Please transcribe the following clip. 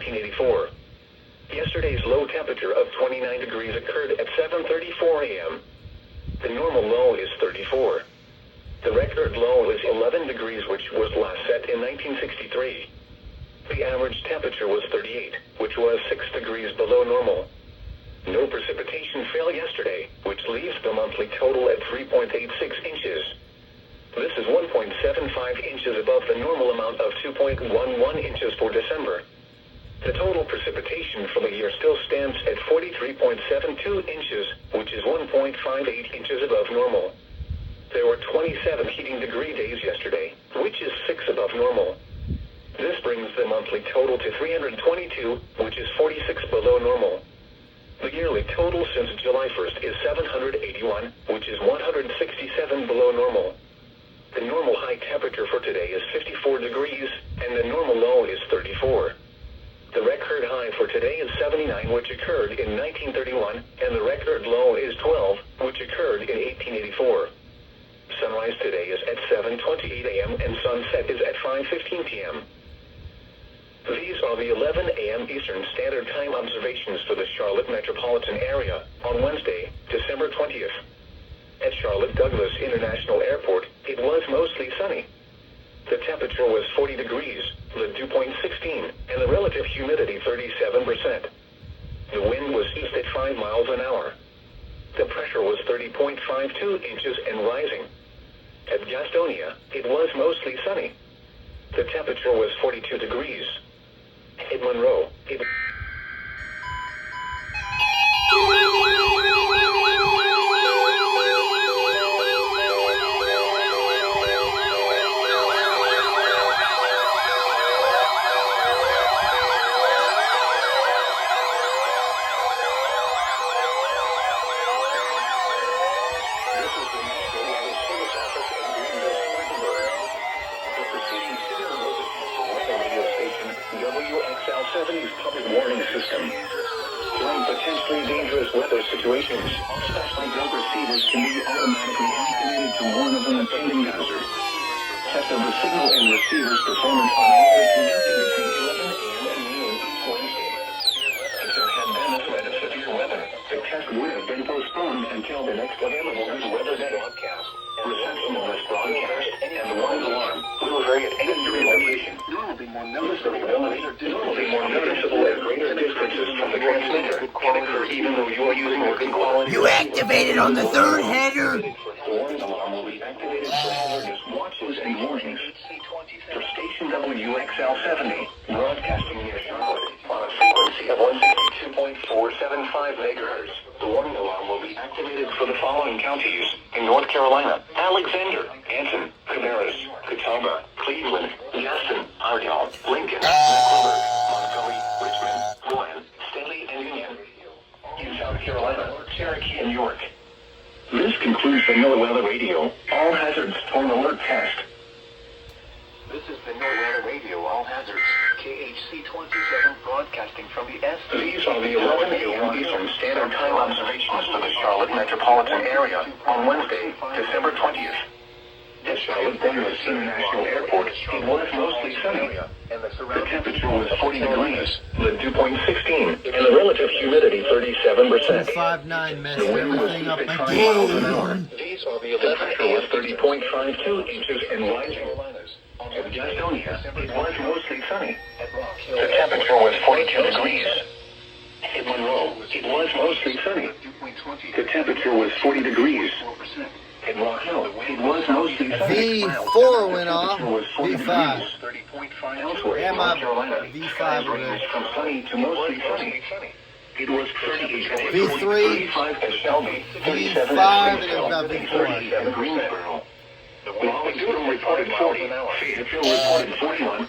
1984. Yesterday's low temperature of 29 degrees occurred at 7:34 a.m. The normal low is 34. The record low is 11 degrees, which was last set in 1963. The average temperature was 38, which was 6 degrees below normal. No precipitation fell yesterday, which leaves the monthly total at 3.86 inches. This is 1.75 inches above the normal amount of 2.11 inches for December. The total precipitation for the year still stands at 43.72 inches, which is 1.58 inches above normal. There were 27 heating degree days yesterday, which is 6 above normal. This brings the monthly total to 322, which is 46 below normal. The yearly total since July 1st is 781, which is 167 below normal. The normal high temperature for today is 54 degrees, and the normal low is 34. The record high for today is 79, which occurred in 1931, and the record low is 12, which occurred in 1884. Sunrise today is at 7:28 a.m. and sunset is at 5:15 p.m. These are the 11 a.m. Eastern Standard Time observations for the Charlotte metropolitan area on Wednesday, December 20th. At Charlotte Douglas International Airport, it was mostly sunny. The temperature was 40 degrees, the dew point 16, and the relative humidity 37%. The wind was east at 5 miles an hour. The pressure was 30.52 inches and rising. At Gastonia, it was mostly sunny. The temperature was 42 degrees. At Monroe, it WXL-70's public warning system. During potentially dangerous weather situations, all special drug receivers can be automatically activated to warn of an impending hazard. Test of the signal and receiver's performance on air conducted between 11 a.m. and noon each Wednesday. If there had been a threat of severe weather, the test would have been postponed until the next available weather day. Reception of this broadcast and the warning alarm will vary at any location. Normally more noticeable at greater distances from the transmitter can occur even though you are using a good quality. You activated on the third header. The warning alarm will be activated for hazardous watches and warnings. For station WXL-70, broadcasting near Charlotte on a frequency of 162.475 megahertz. The warning alarm will be activated for the following counties in North Carolina: Alexander, Anson, Cabarrus, Catawba, Cleveland, Gaston, Ardell, Lincoln, Mecklenburg, Montgomery, Richmond, Rowan, Stanley, and Union. In South Carolina, Cherokee, and York. This concludes the NOAA Weather Radio All Hazards Torn Alert Test. This is the NOAA Weather Radio All Hazards KHC 27 broadcasting from the S. These are the 11 a.m. Eastern Standard Time observations for the Charlotte metropolitan area on Wednesday, December 20th. At Charlotte Douglas International Airport, it was mostly sunny. The temperature was 40 degrees, the dew point 16, and the relative humidity 37%. 259 messed The wind was everything up 55 miles an hour. again. These are the 11 a.m. 30.52 inches and rising. At Gastonia, it was mostly sunny. The temperature was 42 degrees. At Monroe, it was mostly sunny. The temperature was 40 degrees. At Rock Hill, it was mostly sunny. V4 went off. V5. Elsewhere Yeah, in my North Carolina, V5 skies ranged from sunny to mostly sunny. It was 38 at V3, 35 at Shelby, 37 V5, at and it got Springfield, and V4. 37 at Greensboro. Raleigh Durham reported 40. Fayetteville reported 41.